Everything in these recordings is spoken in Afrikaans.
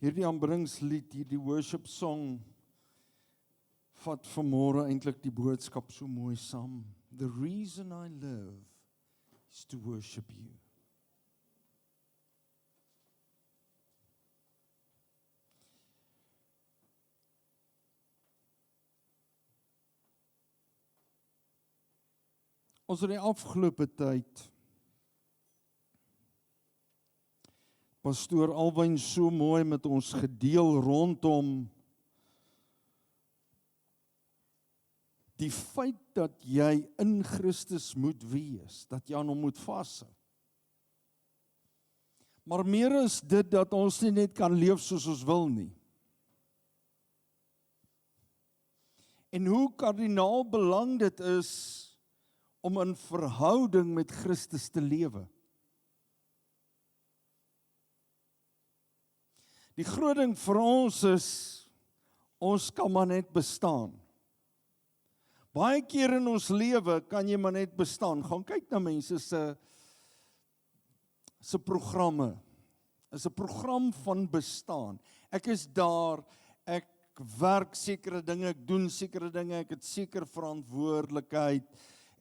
Hierdie aanbringingslied, hierdie worship song, vat vanmôre eintlik die boodskap so mooi saam. The reason I live is to worship you. Ons het die afgelope tyd Pastoor Alwyn so mooi met ons gedeel rondom die feit dat jy in Christus moet wees, dat jy aan hom moet vashou. Maar meer is dit dat ons nie net kan leef soos ons wil nie. En hoe kardinaal belang dit is om in verhouding met Christus te lewe. Die groot ding vir ons is, ons kan maar net bestaan. Baie keer in ons lewe kan jy maar net bestaan. Gaan kyk na mense se programme. Is 'n program van bestaan. Ek is daar, ek werk sekere dinge, ek doen sekere dinge, ek het sekere verantwoordelikheid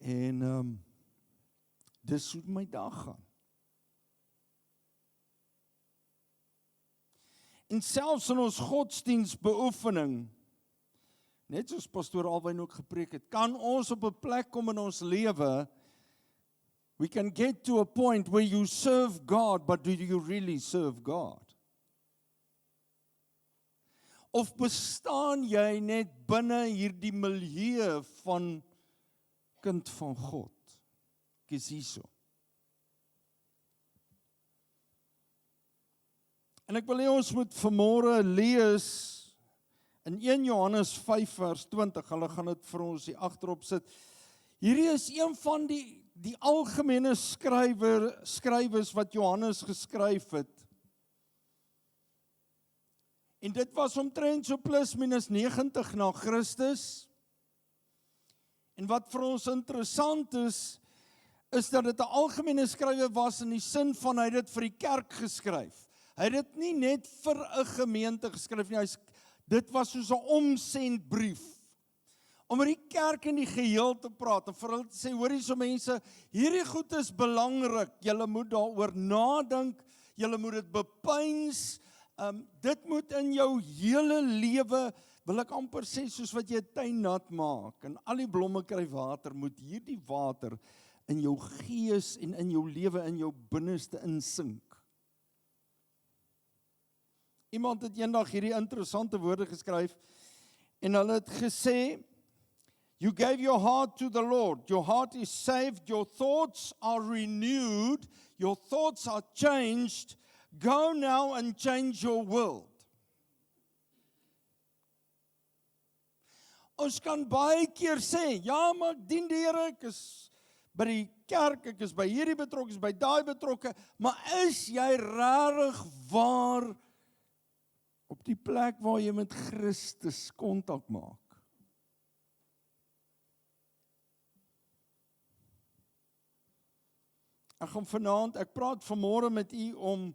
en dis hoe my dag gaan. En selfs in ons godsdienstbeoefening, net soos Pastoor Alwyn ook gepreek het, kan ons op 'n plek kom in ons lewe, we can get to a point where you serve God, but do you really serve God? Of bestaan jy net binne hierdie milieu van kind van God? Ek is hierso. En ek wil hê ons moet vanmôre lees in 1 Johannes 5 vers 20, hulle gaan dit vir ons hier agterop sit. Hierdie is een van die algemene skrywers wat Johannes geskryf het. En dit was omtrent so plus minus 90 na Christus. En wat vir ons interessant is dat dit 'n algemene skrywer was in die sin van hy het dit vir die kerk geskryf. Hy het dit nie net vir 'n gemeente geskryf nie, dit was soos 'n omsendbrief. Om met die kerk in die geheel te praat en vir hulle te sê, hoor hierso mense, hierdie goed is belangrik, julle moet daaroor nadink, julle moet dit bepeins, dit moet in jou hele lewe, wil ek amper sê, soos wat jy 'n tuin nat maak, en al die blomme kry water, moet hierdie water in jou gees en in jou lewe, in jou binneste insink. Iemand het eendag hierdie interessante woorde geskryf, en hulle het gesê, you gave your heart to the Lord, your heart is saved, your thoughts are renewed, your thoughts are changed, go now and change your world. Ons kan baie keer sê, ja, maar ek dien die Here, ek is by die kerk, ek is by hierdie betrokke, ek is by daai betrokke, maar is jy regtig waar op die plek waar jy met Christus kontak maak? Ek gaan vanaand, ek praat vanmôre met u om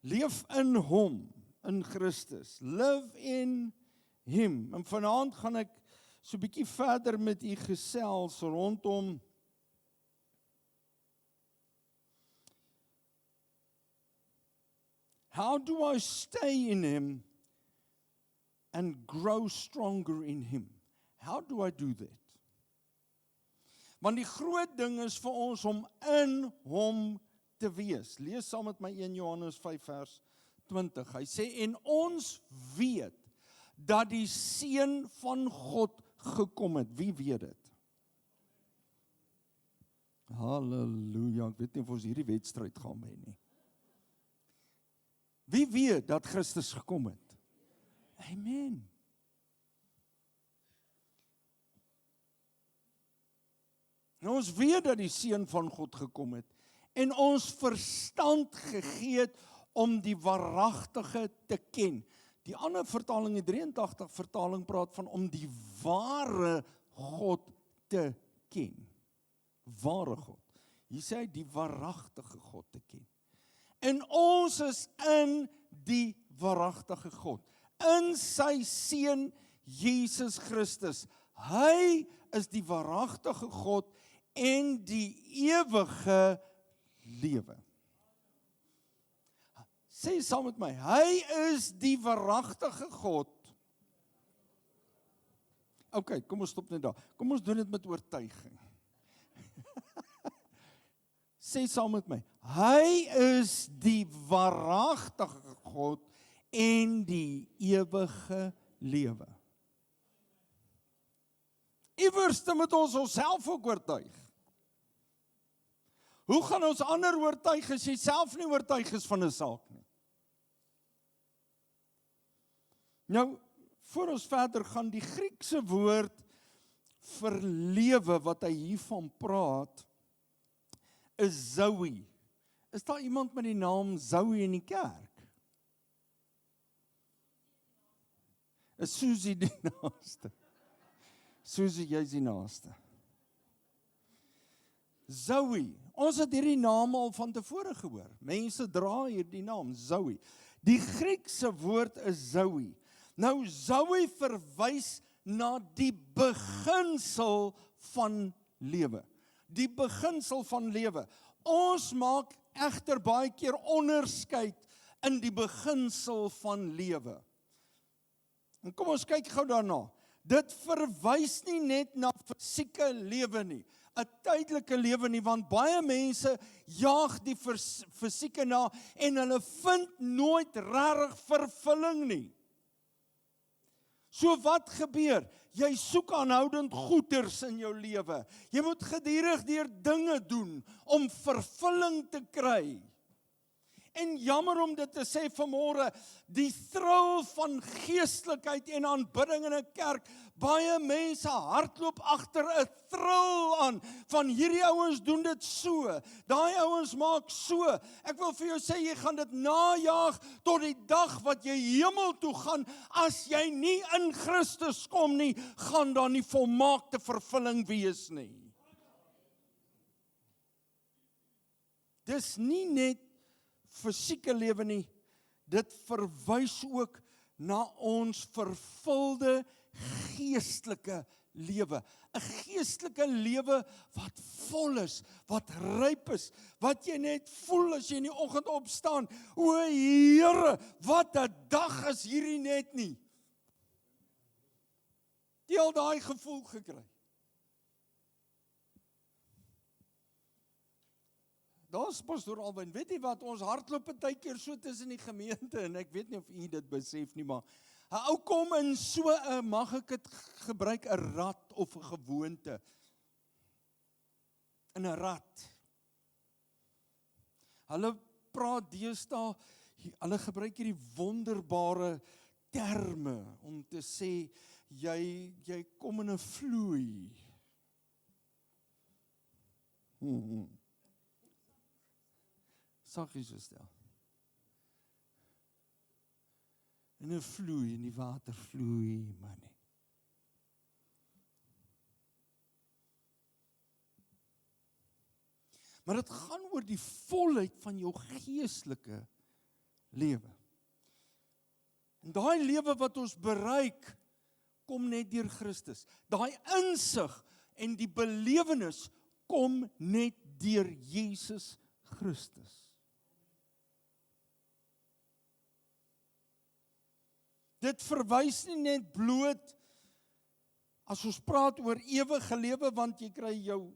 leef in hom, in Christus. Live in him. En vanaand gaan ek so 'n bietjie verder met u gesels rondom how do I stay in him and grow stronger in him? How do I do that? Want die groot ding is vir ons om in hom te wees. Lees saam met my 1 Johannes 5 vers 20. Hy sê, en ons weet dat die Seun van God gekom het. Wie weet dit? Halleluja, ek weet nie of ons hierdie wedstryd gaan hê nie. Wie weet dat Christus gekom het? Amen. En ons weet dat die Seun van God gekom het en ons verstand gegee het om die waaragtige te ken. Die ander vertaling, die 83 vertaling praat van om die ware God te ken. Ware God. Hier sê hy die waaragtige God te ken. En ons is in die waaragtige God. In sy seun Jesus Christus. Hy is die waaragtige God en die ewige lewe. Sê saam met my, hy is die waaragtige God. OK, kom ons stop net daar. Kom ons doen dit met oortuiging. Sê saam met my, hy is die waaragtige God en die ewige lewe. Iewers moet ons onsself ook oortuig. Hoe gaan ons ander oortuig as jy self nie oortuig is van 'n saak nie? Nou, voor ons verder gaan, die Griekse woord vir lewe wat hy hiervan praat, is Zoe. Is daar iemand met die naam Zoe in die kerk? Is Susie die naaste? Susie, jy is die naaste. Zoe, ons het hierdie naam al van tevore gehoor. Mense dra hierdie naam, Zoe. Die Griekse woord is Zoe. Nou, Zoe verwys na die beginsel van lewe. Die beginsel van lewe. Ons maak egter baie keer onderskeid in die beginsel van lewe. En kom ons kyk gou daarna. Dit verwys nie net na fisieke lewe nie, 'n tydelike lewe nie, want baie mense jaag die fisieke na en hulle vind nooit regtig vervulling nie. So wat gebeur? Jy soek aanhoudend goeders in jou lewe. Jy moet gedurig deur dinge doen om vervulling te kry. En jammer om dit te sê vanmôre, die thrill van geestelikheid en aanbidding in 'n kerk, baie mense hardloop agter 'n thrill aan, van hierdie ouens doen dit so, daai ouens maak so. Ek wil vir jou sê, jy gaan dit najaag tot die dag wat jy hemel toe gaan. As jy nie in Christus kom nie, gaan daar nie volmaakte vervulling wees nie. Dis nie net fisieke lewe nie, dit verwys ook na ons vervulde geestelike lewe. 'n Geestelike lewe wat vol is, wat ryp is, wat jy net voel as jy in die oggend opstaan. O Here, wat 'n dag is hierdie net nie. Jy al daai gevoel gekry. Daar's pastoor Alwyn, weet jy wat, ons hardloop partykeer so tussen die gemeente, en ek weet nie of u dit besef nie, maar 'n ou kom in so 'n, mag ek dit gebruik, 'n rat of 'n gewoonte. In 'n rat. Hulle praat deesdae, hulle gebruik hierdie wonderbare terme om te sê, jy kom in 'n vloei. Saggies so stel. In 'n vloei, in die water vloei, maar nie. Maar dit gaan oor die volheid van jou geestelike lewe. En daai lewe wat ons bereik, kom net deur Christus. Daai insig en die belewenis kom net deur Jesus Christus. Dit verwys nie net bloot, as ons praat oor ewige lewe, want jy kry jou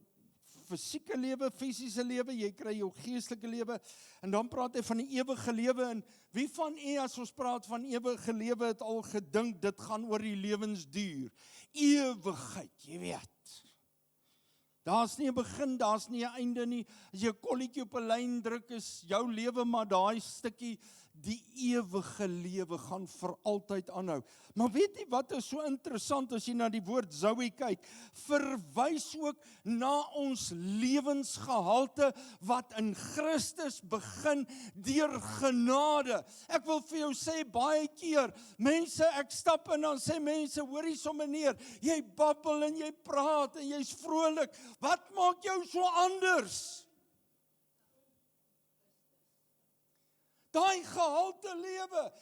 fisieke lewe, fisiese lewe, jy kry jou geestelike lewe, en dan praat hy van die ewige lewe, en wie van u, as ons praat van ewige lewe, het al gedink, dit gaan oor die lewensduur, ewigheid, jy weet. Daar's nie 'n begin, daar's nie 'n einde nie, as jy 'n kolletjie op 'n lyn druk, is jou lewe maar daai stukkie. Die ewige lewe gaan vir altyd aanhou. Maar weet jy wat is so interessant as jy na die woord Zoe kyk? Verwys ook na ons lewensgehalte wat in Christus begin deur genade. Ek wil vir jou sê baie keer, mense, ek stap in dan sê mense, hoorie so meneer, jy babbel en jy praat en jy's vrolik. Wat maak jou so anders? Daai gehalte lewe.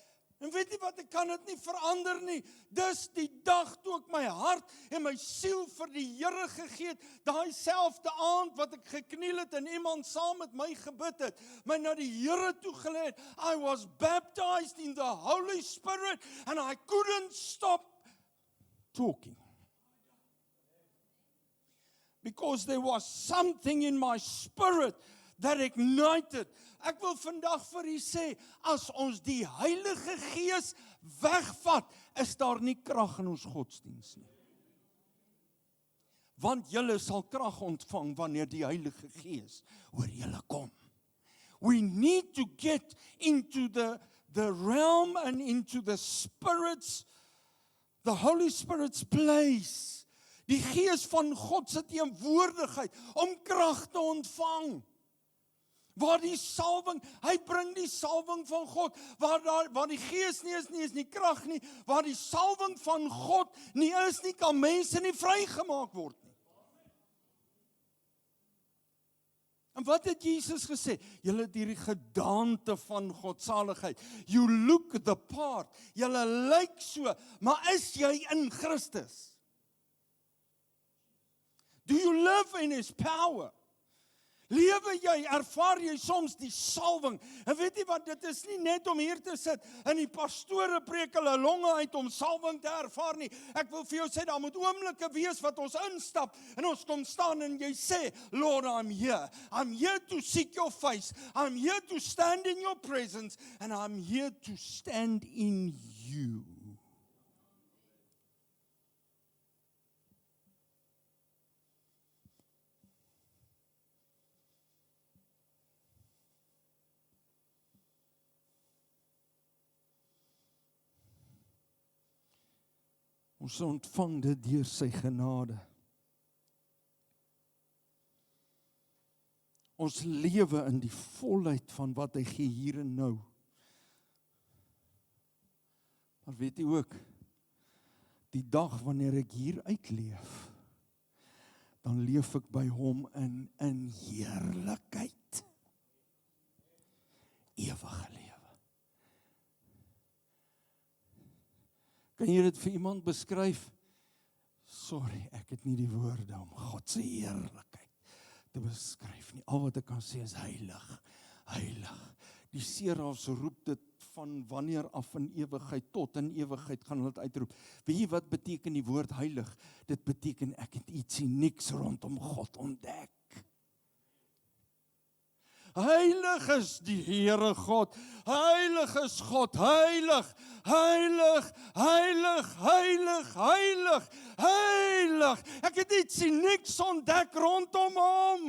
En weet jy wat, ek kan dit nie verander nie. Dis die dag toe ek my hart en my siel vir die Here gegee het, daai selfde aand wat ek gekniel het en iemand saam met my gebid het, my na die Here toe gelei het. I was baptized in the Holy Spirit and I couldn't stop talking. Because there was something in my spirit that ignited. Ek wil vandag vir u sê, as ons die Heilige Gees wegvat, is daar nie krag in ons godsdiens nie. Want julle sal krag ontvang wanneer die Heilige Gees oor julle kom. We need to get into the realm and into the Spirit's, the Holy Spirit's place. Die Gees van God se teenwoordigheid om krag te ontvang. Waar die salwing, hy bring die salwing van God, waar die Gees nie is nie krag nie, waar die salwing van God nie is nie, kan mense nie vrygemaak word nie. En wat het Jesus gesê? Julle het hierdie gedaante van godsaligheid. You look the part, julle lyk so, maar is jy in Christus? Do you live in His power? Lewe jy, ervaar jy soms die salwing, en weet jy wat, dit is nie net om hier te sit, en die pastore preek hulle longe uit om salwing te ervaar nie. Ek wil vir jou sê, daar moet oomblikke wees wat ons instap, en ons kom staan en jy sê, Lord, I'm here to seek your face, I'm here to stand in your presence, and I'm here to stand in you. Ons ontvang dit deur sy genade. Ons lewe in die volheid van wat hy gee hier en nou. Maar weet jy ook, die dag wanneer ek hier uitleef, dan leef ek by hom in heerlikheid. Ewige lewe. Kan jy dit vir iemand beskryf? Sorry, ek het nie die woorde om God se heerlikheid te beskryf nie. Al wat ek kan sê is heilig, heilig. Die serafs roep dit van wanneer af in ewigheid tot in ewigheid gaan hulle dit uitroep. Weet jy wat beteken die woord heilig? Dit beteken ek het iets unieks rondom God ontdek. Heilig is die Here God, heilig is God, heilig, heilig, heilig, heilig, heilig, heilig. Ek het iets unieks ontdek rondom hom.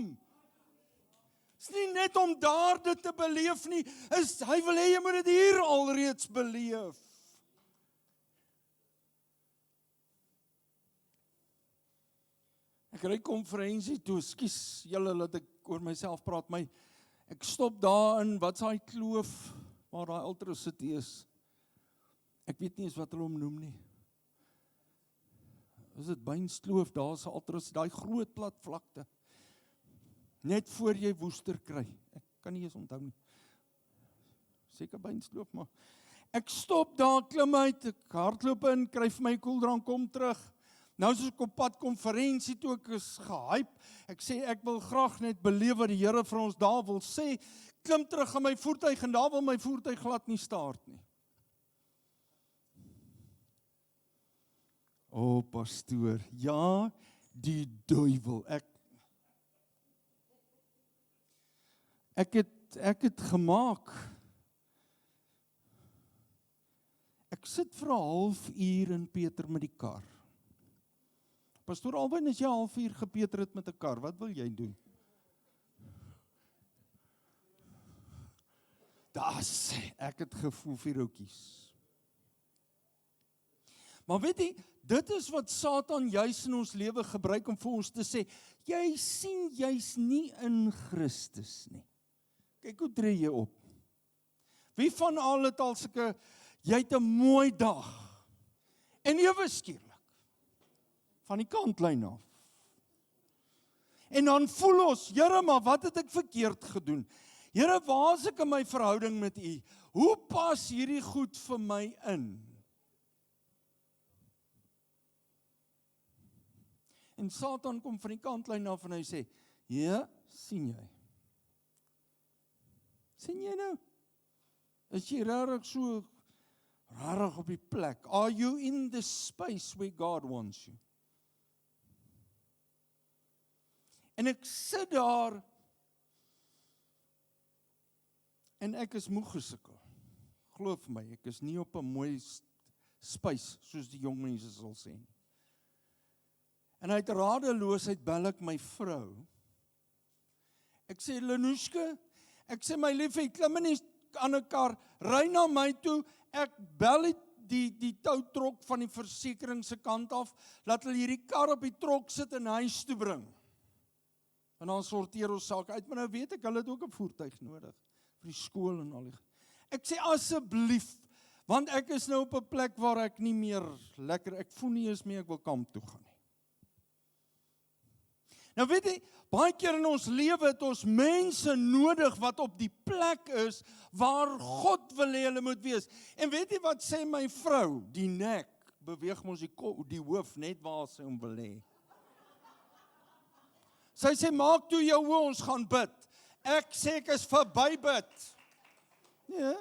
Is nie net om daar dit te beleef nie, hy wil hê jy moet dit hier alreeds beleef. Ek ry konferensie toe, skus julle dat ek oor myself praat, ek stop daar in, wat is daai kloof, waar daai Ultra City is. Ek weet nie eens wat hulle hom noem nie. Is dit Beinskloof, daar is Ultra City, daai groot plat vlakte. Net voor jy Woester kry. Ek kan nie eens onthou nie. Seker Beinskloof, maar ek stop daar, klim uit, ek hardloop in, kry vir my koeldrank, kom terug. Nou is ek op pad konferensie toe, ek is gehype. Ek sê, ek wil graag net beleef wat die Here vir ons daar wil sê. Klim terug in my voertuig en daar wil my voertuig glad nie start nie. O, pastoor, ja, die duiwel. Ek het gemaak. Ek sit vir 'n halfuur in Peter met die kar. Pastoor Alwyn, as jy 'n halfuur gepeter het met 'n kar, wat wil jy doen? Ek het gevoel vir oukies. Maar weet jy, dit is wat Satan juis in ons lewe gebruik om vir ons te sê, jy sien jy's nie in Christus nie. Kyk hoe tree jy op. Wie van al het al sulke, jy het 'n mooi dag, en ewe skielik, van die kantlyn af. En dan voel ons, Here, maar wat het ek verkeerd gedoen? Here, waar is ek in my verhouding met U? hoe pas hierdie goed vir my in? En Satan kom van die kantlyn af en hy sê, ja, sien jy? Sien jy nou? Is jy rarig so rarig op die plek? Are you in the space where God wants you? En ek sit daar en ek is moeg gesukkel. Glo vir my, ek is nie op 'n mooi spys soos die jong mense sal sê nie. En uit radeloosheid bel ek my vrou. Ek sê, Lenushka, ek sê, my liefie, klim in die ander kar, ry na my toe, ek bel die toutrok van die versekering se kant af, laat hulle hierdie kar op die trok sit en huis toe bring. En dan sorteer ons sake uit, maar nou weet ek, hulle het ook 'n voertuig nodig, vir die skool en al die. Ek sê, asseblief, want ek is nou op 'n plek waar ek nie meer lekker, ek voel nie eens meer ek wil kamp toe gaan nie. Nou weet jy, baie keer in ons lewe het ons mense nodig wat op die plek is waar God wil hê hulle moet wees. En weet jy wat sê my vrou? Die nek beweeg mos die hoof net waar sy hom wil hê. Sy sê, maak toe jou oë, ons gaan bid. Ek sê, ek is verby bid. Ja,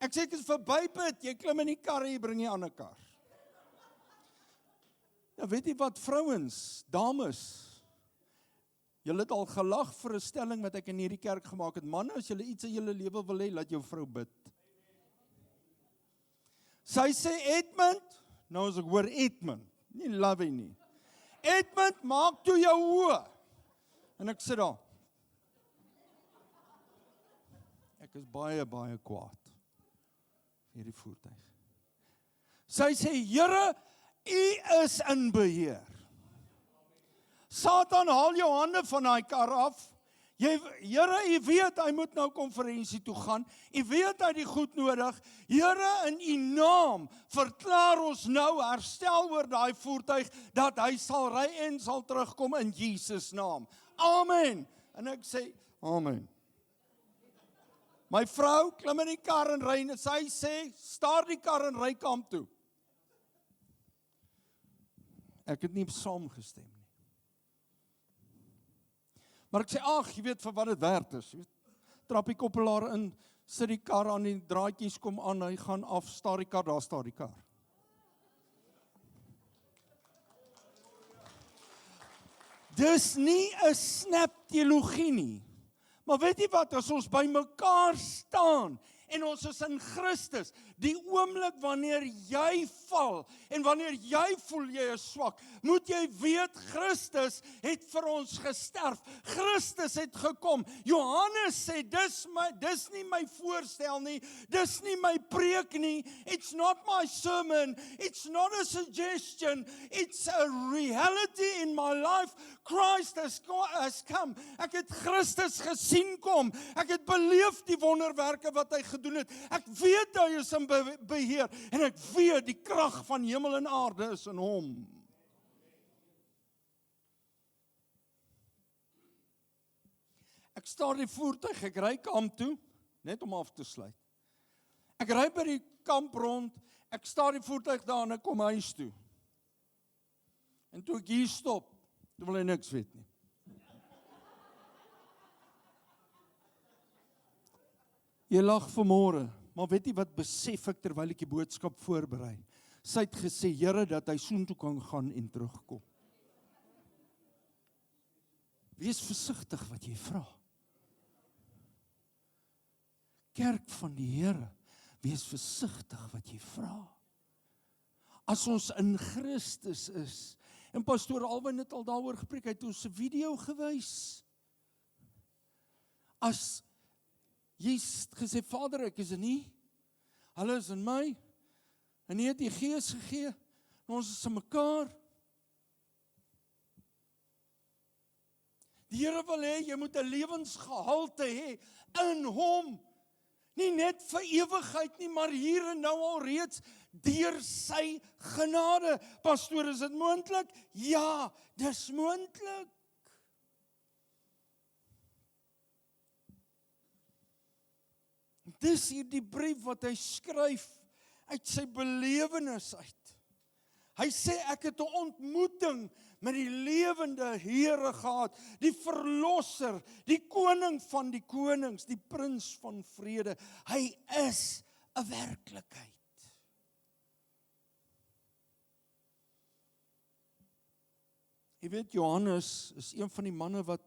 ek sê, ek is verby bid. Jy klim in die kar en jy bring die ander kar. Ja, weet jy wat, vrouens, dames, julle het al gelag vir 'n stelling wat ek in hierdie kerk gemaak het. Manne, as julle iets in julle lewe wil hê, laat jou vrou bid. Sy sê, Edmund, nou as ek hoor Edmund, nie Lovey nie. Edmund, maak toe jou oë. En ek sit daar. Ek is baie, baie kwaad vir hierdie voertuig. Sy sê, Here, U is in beheer. Satan, haal jou hande van daai kar af. Here, U weet, hy moet nou konferensie toe gaan. U weet, hy het die goed nodig. Here, in U naam, verklaar ons nou herstel oor daai voertuig, dat hy sal ry en sal terugkom in Jesus naam. Amen. En ek sê, amen. My vrou klim in die kar en ry, en sy sê, staar die kar en ry kamp toe. Ek het nie saamgestem nie. Maar ek sê, ag, jy weet vir wat dit werd is. Trap die koppelaar in, sit die kar aan, die draadjies kom aan, hy gaan af, staar die kar, daar staar die kar. Dis nie 'n snap teologie nie. Maar weet jy wat, as ons by mekaar staan, en ons is in Christus, die oomblik wanneer jy val, en wanneer jy voel jy is swak, moet jy weet, Christus het vir ons gesterf, Christus het gekom. Johannes sê, dis nie my voorstel nie, dis nie my preek nie, it's not my sermon, it's not a suggestion, it's a reality in my life. Christ has come. Ek het Christus gesien kom, ek het beleef die wonderwerke wat hy gedoen het, ek weet hy is in beheer, en ek weet die krag van hemel en aarde is in hom. Ek staar die voertuig, ek ry kamp toe, net om af te sluit. Ek ry by die kamp rond, ek staar die voertuig daar en ek kom huis toe. En toe ek hier stop, toe wil hy niks weet nie. Jy lag vanmôre, maar weet jy wat besef ek terwyl ek die boodskap voorberei? Sy het gesê, Here, dat hy soontoe kan gaan en terugkom. Wees versigtig wat jy vra. Kerk van die Here, wees versigtig wat jy vra. As ons in Christus is, en pastoor Alwyn het al daaroor gepreek, hy het ons 'n video gewys. As Jesus gesê, Vader, ek is in U, hulle is in my, en U het die Gees gegee, en ons is in mekaar. Die Here wil hê, jy moet 'n lewensgehalte hê in Hom. Nie net vir ewigheid nie, maar hier en nou al reeds, deur sy genade. Pastoor, is dit moontlik? Ja, dis moontlik. Dis hier die brief wat hy skryf uit sy belewenis uit. Hy sê ek het 'n ontmoeting met die lewende Here gehad, die verlosser, die koning van die konings, die prins van vrede. Hy is 'n werklikheid. Jy weet, Johannes is een van die manne wat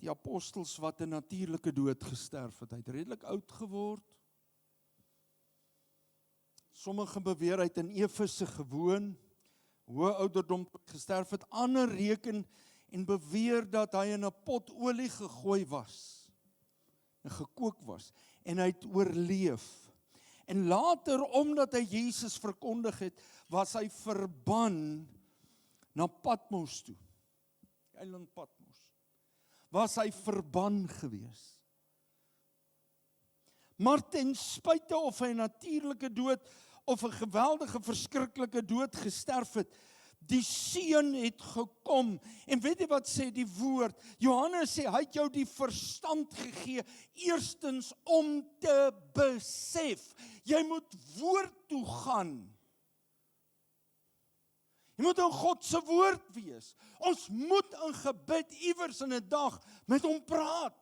die apostels wat 'n natuurlike dood gesterf het. Hy het redelik oud geword. Sommige beweer hy het in Efese gewoon, hoë ouderdom gesterf het. Ander reken en beweer dat hy in 'n pot olie gegooi was en gekook was en hy het oorleef. En later, omdat hy Jesus verkondig het, was hy verban na Patmos toe. Die eiland Patmos. Was hy verban gewees. Maar ten spyte of hy 'n natuurlike dood of 'n geweldige verskriklike dood gesterf het, die seun het gekom. En weet jy wat sê die woord? Johannes sê hy het jou die verstand gegee, eerstens om te besef. Jy moet woord toe gaan. Jy moet in God se woord wees. Ons moet in gebed iewers in 'n dag met hom praat.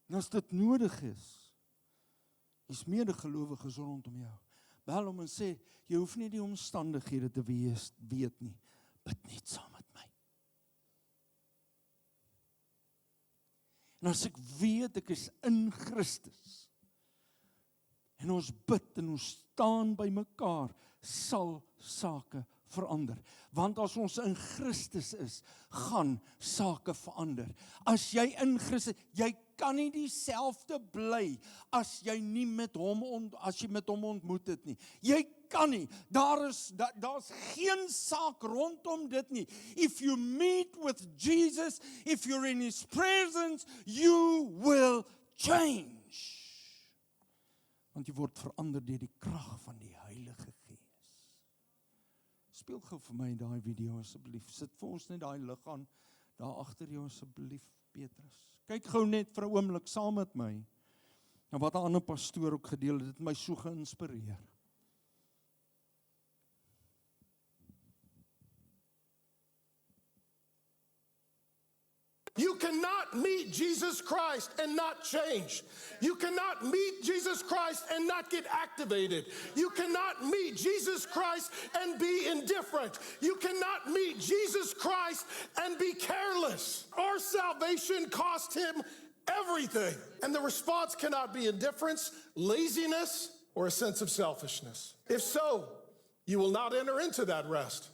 En as dit nodig is medegelowiges rondom jou. Bel hom en sê, jy hoef nie die omstandighede te weet nie. Bid net saam met my. En as ek weet ek is in Christus, en ons bid en ons staan by mekaar, sal sake verander. Want as ons in Christus is, gaan sake verander. As jy in Christus, jy kan nie dieselfde bly as jy nie met hom as jy met hom ontmoet het nie. Jy kan nie. Daar's geen saak rondom dit nie. If you meet with Jesus, if you're in his presence, you will change. Want jy word verander deur die krag van die Heilige Gees. Speel gou vir my daai video asseblief. Sit vir ons net daai lig aan daar agter jou asseblief, Petrus. Kyk gou net vir 'n oomblik saam met my. En wat 'n ander pastoor ook gedeel het my so geïnspireer. You cannot meet Jesus Christ and not change. You cannot meet Jesus Christ and not get activated. You cannot meet Jesus Christ and be indifferent. You cannot meet Jesus Christ and be careless. Our salvation cost him everything. And the response cannot be indifference, laziness, or a sense of selfishness. If so, you will not enter into that rest.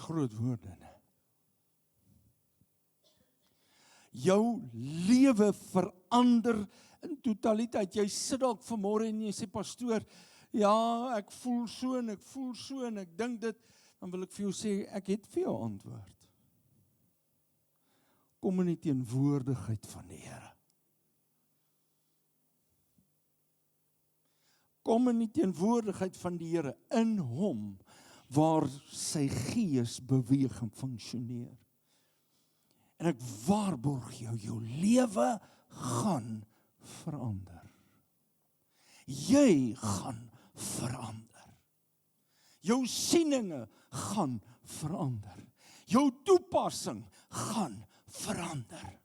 Groot woorde. Jou lewe verander in totaliteit. Jy sit dalk vanmôre en jy sê, pastoor, ja, ek voel so en ek dink dit, dan wil ek vir jou sê, ek het vir jou antwoord. Kom in die teenwoordigheid van die Here. Kom in die teenwoordigheid van die Here, in hom, waar sy gees beweeg en funksioneer. En ek waarborg jou lewe gaan verander. Jy gaan verander. Jou sieninge gaan verander. Jou toepassing gaan verander.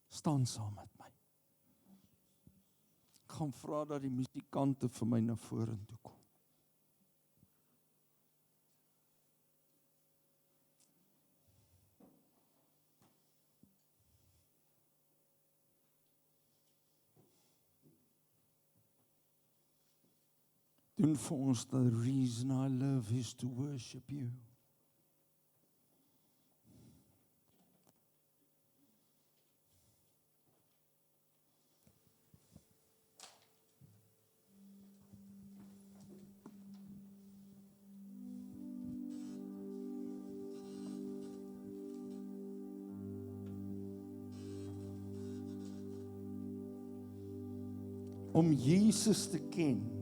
Staan saam met my. Ek gaan vra dat die musikante vir my na vorentoe kom. Doen vir ons, the reason I live is to worship you. Om Jesus te ken,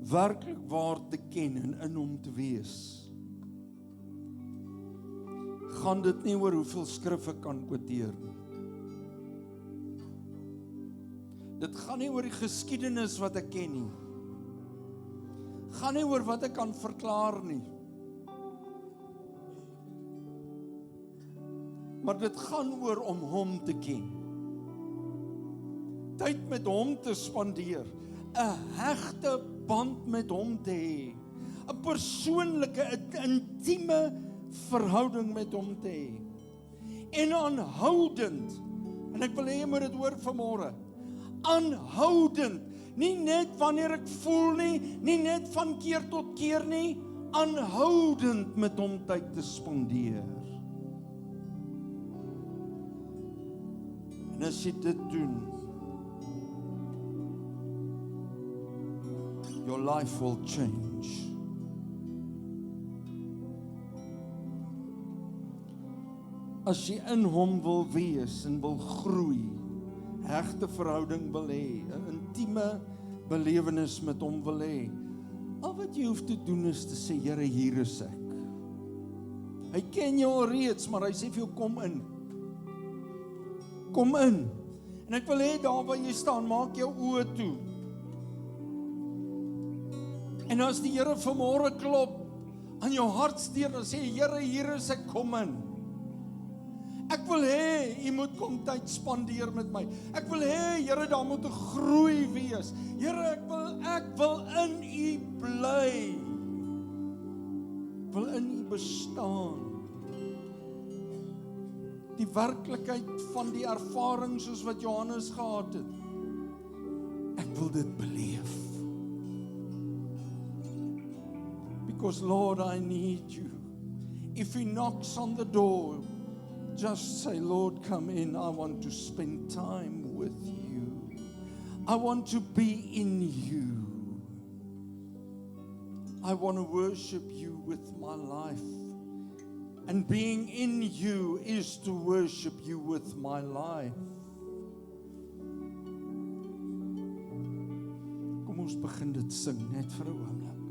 werklik waar te ken en in hom te wees, gaan dit nie oor hoeveel skrif ek kan quoteer nie. Dit gaan nie oor die geskiedenis wat ek ken nie. Gaan nie oor wat ek kan verklaar nie. Maar dit gaan oor om hom te ken. Tyd met hom te spandeer. 'n hegte band met hom te hê. 'n persoonlike, 'n intieme verhouding met hom te hê. En aanhoudend, en ek wil hê jy moet dit hoor vanmôre, aanhoudend, nie net wanneer ek voel nie, nie net van keer tot keer nie, aanhoudend met hom tyd te spandeer. En as jy dit doen, your life will change. As jy in hom wil wees en wil groei, hegte verhouding wil hê, 'n intieme belewenis met hom wil hê, al wat jy hoef te doen is te sê, Here, hier is ek. Hy ken jou alreeds, maar hy sê vir jou, kom in. Kom in. En ek wil hê daar waar jy staan, maak jou oë toe. En as die Here vanmôre klop aan jou hartdeur, dan sê Here, hier is ek, kom in. Ek wil hê, u moet kom tyd spandeer met my. Ek wil hê, Here, daar moet 'n groei wees. Here, ek wil in u bly. Ek wil in u bestaan. Die werklikheid van die ervaring soos wat Johannes gehad het. Ek wil dit beleef. Because Lord, I need you. If he knocks on the door, just say, Lord, come in. I want to spend time with you. I want to be in you. I want to worship you with my life. And being in you is to worship you with my life. Kom ons begin dit sing net vir 'n oomblik.